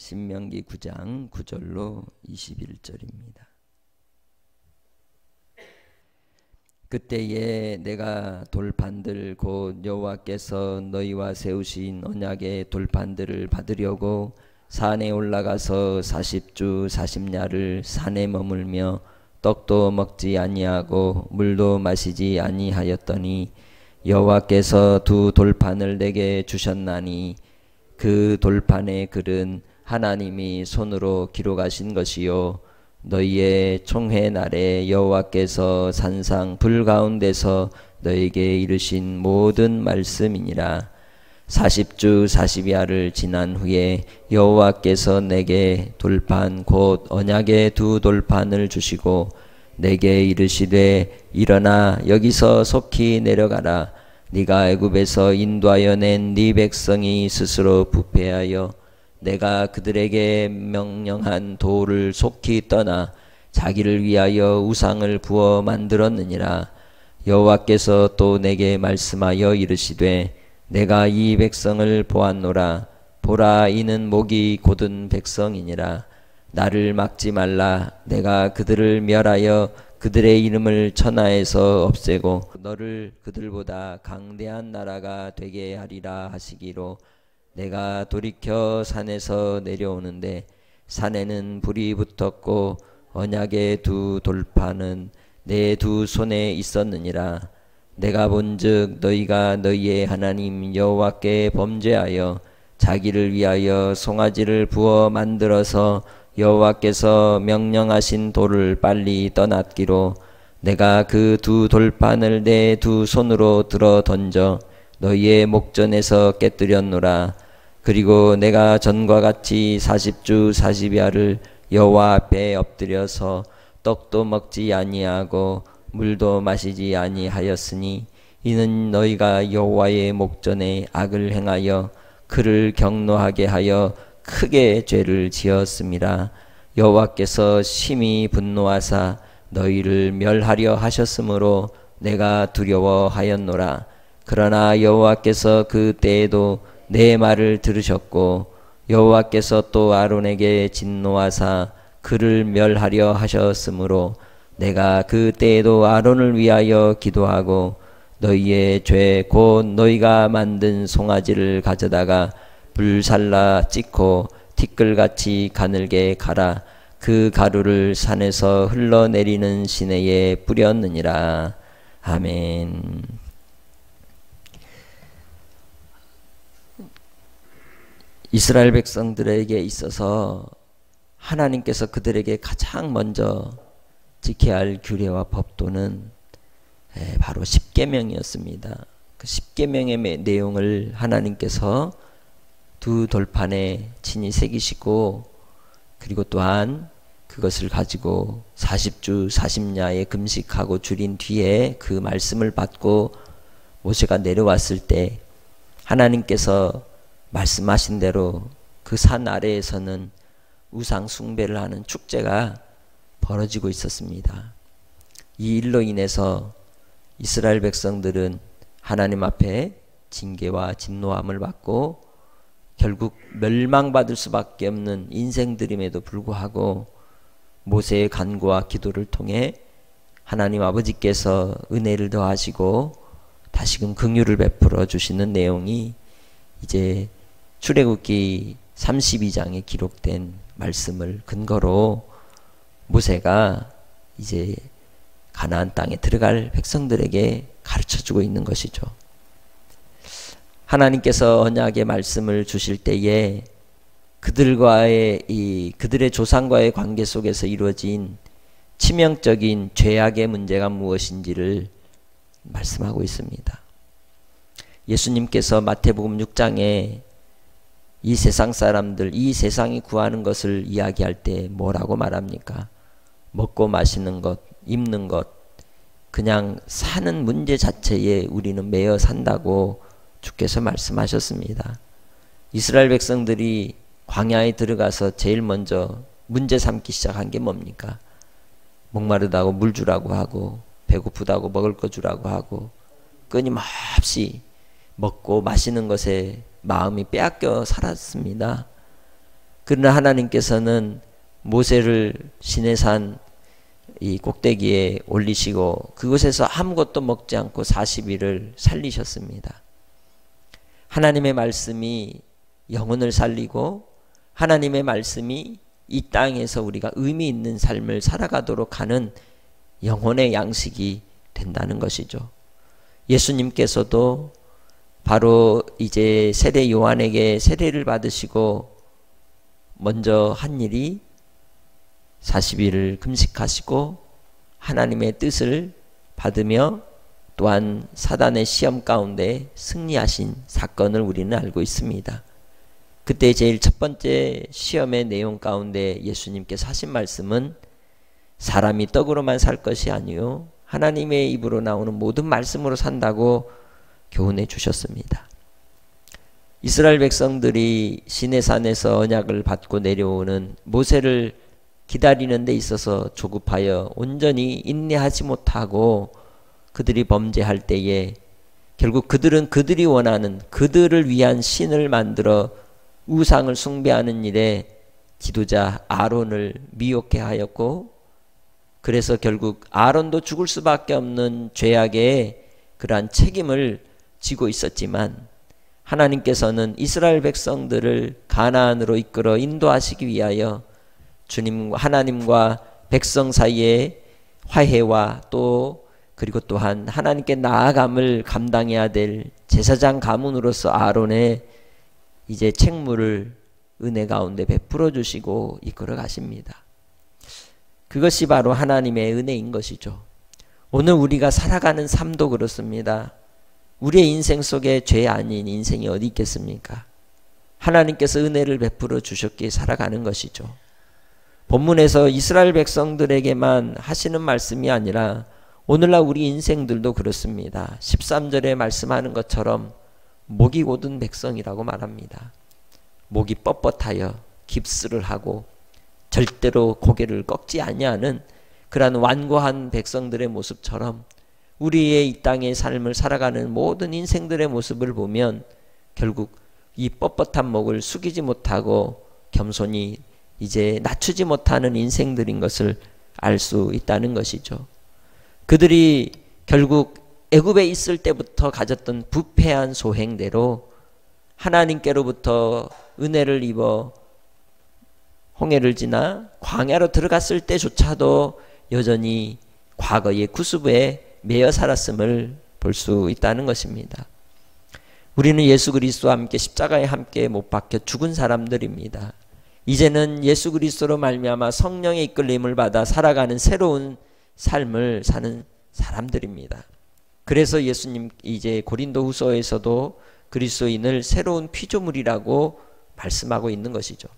신명기 9장 9절로 21절입니다. 그때에 내가 돌판들 곧 여호와께서 너희와 세우신 언약의 돌판들을 받으려고 산에 올라가서 40주 40야를 산에 머물며 떡도 먹지 아니하고 물도 마시지 아니하였더니 여호와께서 두 돌판을 내게 주셨나니 그 돌판의 글은 하나님이 손으로 기록하신 것이요 너희의 총회 날에 여호와께서 산상 불 가운데서 너희에게 이르신 모든 말씀이니라. 40주 40야를 지난 후에 여호와께서 내게 돌판 곧 언약의 두 돌판을 주시고 내게 이르시되 일어나 여기서 속히 내려가라. 네가 애굽에서 인도하여 낸 네 백성이 스스로 부패하여 내가 그들에게 명령한 도를 속히 떠나 자기를 위하여 우상을 부어 만들었느니라. 여호와께서 또 내게 말씀하여 이르시되 내가 이 백성을 보았노라. 보라, 이는 목이 곧은 백성이니라. 나를 막지 말라. 내가 그들을 멸하여 그들의 이름을 천하에서 없애고 너를 그들보다 강대한 나라가 되게 하리라 하시기로 내가 돌이켜 산에서 내려오는데 산에는 불이 붙었고 언약의 두 돌판은 내 두 손에 있었느니라. 내가 본즉 너희가 너희의 하나님 여호와께 범죄하여 자기를 위하여 송아지를 부어 만들어서 여호와께서 명령하신 돌을 빨리 떠났기로 내가 그 두 돌판을 내 두 손으로 들어 던져 너희의 목전에서 깨뜨렸노라. 그리고 내가 전과 같이 40주 40야를 여호와 앞에 엎드려서 떡도 먹지 아니하고 물도 마시지 아니하였으니 이는 너희가 여호와의 목전에 악을 행하여 그를 경노하게 하여 크게 죄를 지었음이라. 여호와께서 심히 분노하사 너희를 멸하려 하셨으므로 내가 두려워하였노라. 그러나 여호와께서 그 때에도 내 말을 들으셨고 여호와께서 또 아론에게 진노하사 그를 멸하려 하셨으므로 내가 그 때에도 아론을 위하여 기도하고 너희의 죄 곧 너희가 만든 송아지를 가져다가 불살라 찍고 티끌같이 가늘게 갈아 그 가루를 산에서 흘러내리는 시내에 뿌렸느니라. 아멘. 이스라엘 백성들에게 있어서 하나님께서 그들에게 가장 먼저 지켜야 할 규례와 법도는 바로 십계명이었습니다. 그 십계명의 내용을 하나님께서 두 돌판에 친히 새기시고 그리고 또한 그것을 가지고 40주 40야에 금식하고 줄인 뒤에 그 말씀을 받고 모세가 내려왔을 때 하나님께서 말씀하신 대로 그 산 아래에서는 우상 숭배를 하는 축제가 벌어지고 있었습니다. 이 일로 인해서 이스라엘 백성들은 하나님 앞에 징계와 진노함을 받고 결국 멸망받을 수밖에 없는 인생들임에도 불구하고 모세의 간구와 기도를 통해 하나님 아버지께서 은혜를 더하시고 다시금 긍휼을 베풀어 주시는 내용이 이제 출애굽기 32장에 기록된 말씀을 근거로 모세가 이제 가나안 땅에 들어갈 백성들에게 가르쳐주고 있는 것이죠. 하나님께서 언약의 말씀을 주실 때에 그들의 조상과의 관계 속에서 이루어진 치명적인 죄악의 문제가 무엇인지를 말씀하고 있습니다. 예수님께서 마태복음 6장에 이 세상 사람들, 이 세상이 구하는 것을 이야기할 때 뭐라고 말합니까? 먹고 마시는 것, 입는 것, 그냥 사는 문제 자체에 우리는 매여 산다고 주께서 말씀하셨습니다. 이스라엘 백성들이 광야에 들어가서 제일 먼저 문제 삼기 시작한 게 뭡니까? 목마르다고 물 주라고 하고 배고프다고 먹을 거 주라고 하고 끊임없이 먹고 마시는 것에 마음이 빼앗겨 살았습니다. 그러나 하나님께서는 모세를 시내산 이 꼭대기에 올리시고 그곳에서 아무것도 먹지 않고 40일을 살리셨습니다. 하나님의 말씀이 영혼을 살리고 하나님의 말씀이 이 땅에서 우리가 의미 있는 삶을 살아가도록 하는 영혼의 양식이 된다는 것이죠. 예수님께서도 바로 이제 세례 요한에게 세례를 받으시고 먼저 한 일이 40일을 금식하시고 하나님의 뜻을 받으며 또한 사단의 시험 가운데 승리하신 사건을 우리는 알고 있습니다. 그때 제일 첫 번째 시험의 내용 가운데 예수님께서 하신 말씀은 사람이 떡으로만 살 것이 아니요 하나님의 입으로 나오는 모든 말씀으로 산다고 교훈해 주셨습니다. 이스라엘 백성들이 시내산에서 언약을 받고 내려오는 모세를 기다리는 데 있어서 조급하여 온전히 인내하지 못하고 그들이 범죄할 때에 결국 그들은 그들이 원하는 그들을 위한 신을 만들어 우상을 숭배하는 일에 지도자 아론을 미혹해 하였고 그래서 결국 아론도 죽을 수밖에 없는 죄악의 그러한 책임을 지고 있었지만 하나님께서는 이스라엘 백성들을 가나안으로 이끌어 인도하시기 위하여 주님 하나님과 백성 사이에 화해와 또 그리고 또한 하나님께 나아감을 감당해야 될 제사장 가문으로서 아론의 이제 책무를 은혜 가운데 베풀어 주시고 이끌어 가십니다. 그것이 바로 하나님의 은혜인 것이죠. 오늘 우리가 살아가는 삶도 그렇습니다. 우리의 인생 속에 죄 아닌 인생이 어디 있겠습니까? 하나님께서 은혜를 베풀어 주셨기에 살아가는 것이죠. 본문에서 이스라엘 백성들에게만 하시는 말씀이 아니라 오늘날 우리 인생들도 그렇습니다. 13절에 말씀하는 것처럼 목이 곧은 백성이라고 말합니다. 목이 뻣뻣하여 깁스를 하고 절대로 고개를 꺾지 아니하는 그러한 완고한 백성들의 모습처럼 우리의 이 땅의 삶을 살아가는 모든 인생들의 모습을 보면 결국 이 뻣뻣한 목을 숙이지 못하고 겸손히 이제 낮추지 못하는 인생들인 것을 알 수 있다는 것이죠. 그들이 결국 애굽에 있을 때부터 가졌던 부패한 소행대로 하나님께로부터 은혜를 입어 홍해를 지나 광야로 들어갔을 때조차도 여전히 과거의 구습에 매여 살았음을 볼 수 있다는 것입니다. 우리는 예수 그리스도와 함께 십자가에 함께 못 박혀 죽은 사람들입니다. 이제는 예수 그리스도로 말미암아 성령의 이끌림을 받아 살아가는 새로운 삶을 사는 사람들입니다. 그래서 예수님 이제 고린도후서에서도 그리스도인을 새로운 피조물이라고 말씀하고 있는 것이죠.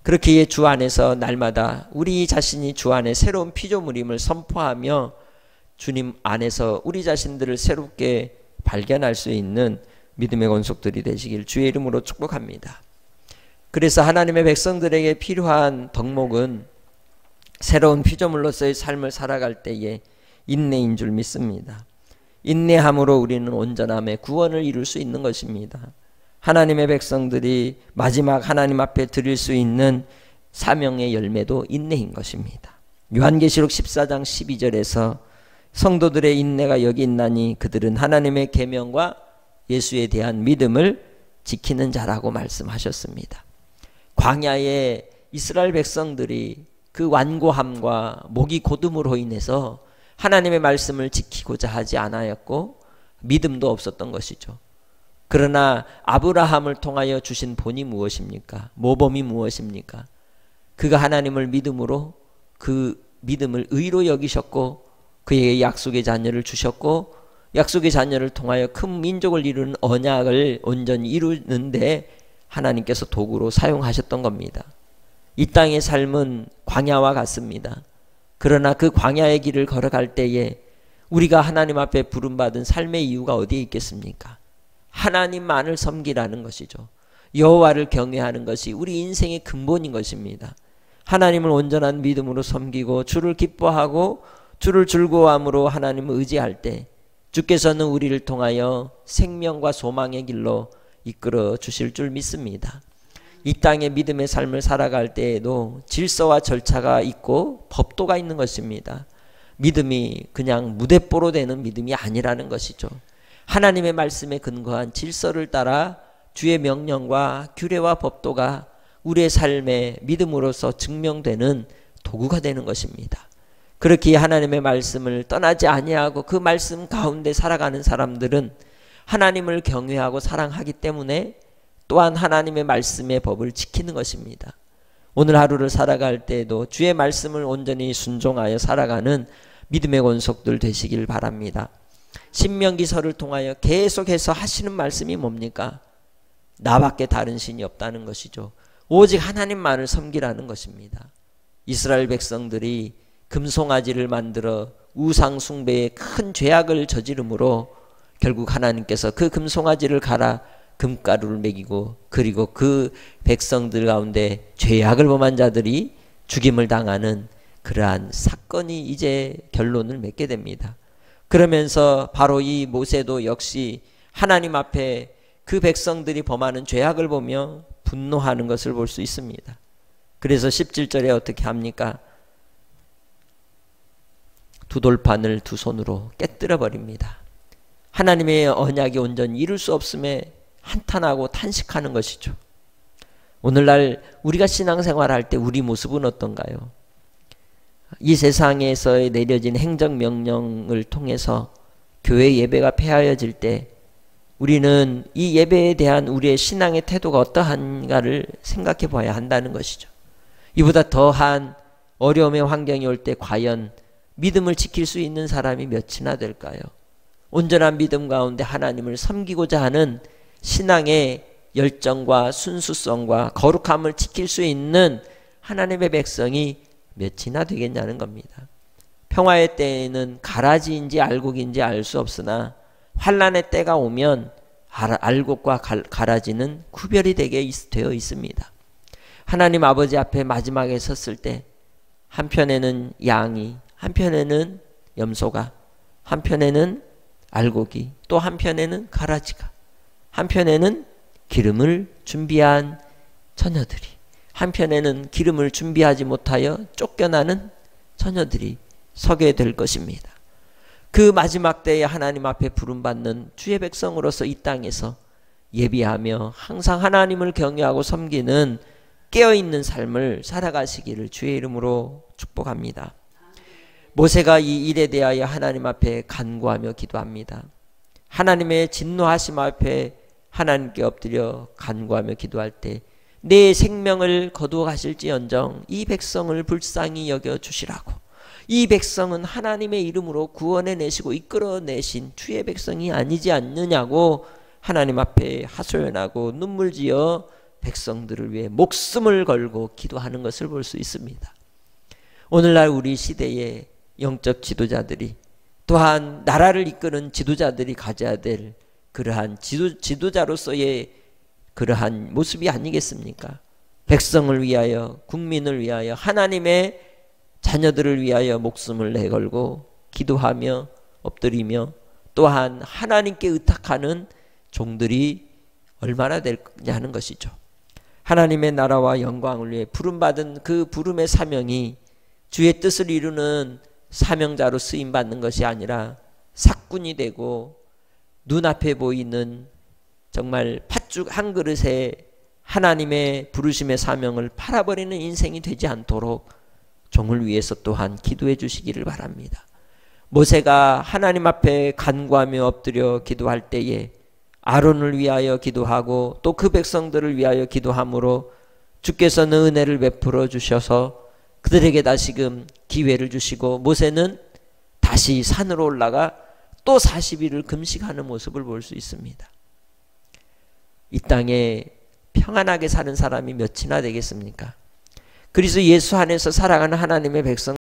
그렇기에 주 안에서 날마다 우리 자신이 주 안에 새로운 피조물임을 선포하며 주님 안에서 우리 자신들을 새롭게 발견할 수 있는 믿음의 권속들이 되시길 주의 이름으로 축복합니다. 그래서 하나님의 백성들에게 필요한 덕목은 새로운 피조물로서의 삶을 살아갈 때에 인내인 줄 믿습니다. 인내함으로 우리는 온전함의 구원을 이룰 수 있는 것입니다. 하나님의 백성들이 마지막 하나님 앞에 드릴 수 있는 사명의 열매도 인내인 것입니다. 요한계시록 14장 12절에서 성도들의 인내가 여기 있나니 그들은 하나님의 계명과 예수에 대한 믿음을 지키는 자라고 말씀하셨습니다. 광야의 이스라엘 백성들이 그 완고함과 목이 곧음으로 인해서 하나님의 말씀을 지키고자 하지 않았고 믿음도 없었던 것이죠. 그러나 아브라함을 통하여 주신 본이 무엇입니까? 모범이 무엇입니까? 그가 하나님을 믿음으로 그 믿음을 의로 여기셨고 그에게 약속의 자녀를 주셨고 약속의 자녀를 통하여 큰 민족을 이루는 언약을 온전히 이루는데 하나님께서 도구로 사용하셨던 겁니다. 이 땅의 삶은 광야와 같습니다. 그러나 그 광야의 길을 걸어갈 때에 우리가 하나님 앞에 부름받은 삶의 이유가 어디에 있겠습니까? 하나님만을 섬기라는 것이죠. 여호와를 경외하는 것이 우리 인생의 근본인 것입니다. 하나님을 온전한 믿음으로 섬기고 주를 기뻐하고 주를 즐거워함으로 하나님을 의지할 때 주께서는 우리를 통하여 생명과 소망의 길로 이끌어 주실 줄 믿습니다. 이 땅의 믿음의 삶을 살아갈 때에도 질서와 절차가 있고 법도가 있는 것입니다. 믿음이 그냥 무대뽀로 되는 믿음이 아니라는 것이죠. 하나님의 말씀에 근거한 질서를 따라 주의 명령과 규례와 법도가 우리의 삶의 믿음으로서 증명되는 도구가 되는 것입니다. 그렇게 하나님의 말씀을 떠나지 아니하고 그 말씀 가운데 살아가는 사람들은 하나님을 경외하고 사랑하기 때문에 또한 하나님의 말씀의 법을 지키는 것입니다. 오늘 하루를 살아갈 때에도 주의 말씀을 온전히 순종하여 살아가는 믿음의 권속들 되시길 바랍니다. 신명기서를 통하여 계속해서 하시는 말씀이 뭡니까? 나밖에 다른 신이 없다는 것이죠. 오직 하나님만을 섬기라는 것입니다. 이스라엘 백성들이 금송아지를 만들어 우상 숭배의 큰 죄악을 저지름으로 결국 하나님께서 그 금송아지를 갈아 금가루를 먹이고 그리고 그 백성들 가운데 죄악을 범한 자들이 죽임을 당하는 그러한 사건이 이제 결론을 맺게 됩니다. 그러면서 바로 이 모세도 역시 하나님 앞에 그 백성들이 범하는 죄악을 보며 분노하는 것을 볼 수 있습니다. 그래서 17절에 어떻게 합니까? 두 돌판을 두 손으로 깨뜨려 버립니다. 하나님의 언약이 온전히 이룰 수 없음에 한탄하고 탄식하는 것이죠. 오늘날 우리가 신앙생활할 때 우리 모습은 어떤가요? 이 세상에서 내려진 행정명령을 통해서 교회 예배가 폐하여질 때 우리는 이 예배에 대한 우리의 신앙의 태도가 어떠한가를 생각해 봐야 한다는 것이죠. 이보다 더한 어려움의 환경이 올 때 과연 믿음을 지킬 수 있는 사람이 몇이나 될까요? 온전한 믿음 가운데 하나님을 섬기고자 하는 신앙의 열정과 순수성과 거룩함을 지킬 수 있는 하나님의 백성이 몇이나 되겠냐는 겁니다. 평화의 때에는 가라지인지 알곡인지 알 수 없으나 환난의 때가 오면 알곡과 가라지는 구별이 되게 되어 있습니다. 하나님 아버지 앞에 마지막에 섰을 때 한편에는 양이, 한편에는 염소가, 한편에는 알곡이, 또 한편에는 가라지가, 한편에는 기름을 준비한 처녀들이, 한편에는 기름을 준비하지 못하여 쫓겨나는 처녀들이 서게 될 것입니다. 그 마지막 때에 하나님 앞에 부름받는 주의 백성으로서 이 땅에서 예비하며 항상 하나님을 경외하고 섬기는 깨어있는 삶을 살아가시기를 주의 이름으로 축복합니다. 모세가 이 일에 대하여 하나님 앞에 간구하며 기도합니다. 하나님의 진노하심 앞에 하나님께 엎드려 간구하며 기도할 때 내 생명을 거두어 가실지언정 이 백성을 불쌍히 여겨 주시라고. 이 백성은 하나님의 이름으로 구원해 내시고 이끌어 내신 주의 백성이 아니지 않느냐고 하나님 앞에 하소연하고 눈물지어 백성들을 위해 목숨을 걸고 기도하는 것을 볼 수 있습니다. 오늘날 우리 시대의 영적 지도자들이 또한 나라를 이끄는 지도자들이 가져야 될 그러한 지도자로서의 그러한 모습이 아니겠습니까? 백성을 위하여, 국민을 위하여, 하나님의 자녀들을 위하여 목숨을 내걸고 기도하며 엎드리며 또한 하나님께 의탁하는 종들이 얼마나 되냐 하는 것이죠. 하나님의 나라와 영광을 위해 부름받은 그 부름의 사명이 주의 뜻을 이루는 사명자로 쓰임받는 것이 아니라 삭군이 되고 눈앞에 보이는 정말 팥죽 한 그릇에 하나님의 부르심의 사명을 팔아버리는 인생이 되지 않도록 종을 위해서 또한 기도해 주시기를 바랍니다. 모세가 하나님 앞에 간구하며 엎드려 기도할 때에 아론을 위하여 기도하고 또 그 백성들을 위하여 기도함으로 주께서는 은혜를 베풀어 주셔서 그들에게 다시금 기회를 주시고 모세는 다시 산으로 올라가 또 40일을 금식하는 모습을 볼 수 있습니다. 이 땅에 평안하게 사는 사람이 몇이나 되겠습니까? 그래서 예수 안에서 살아가는 하나님의 백성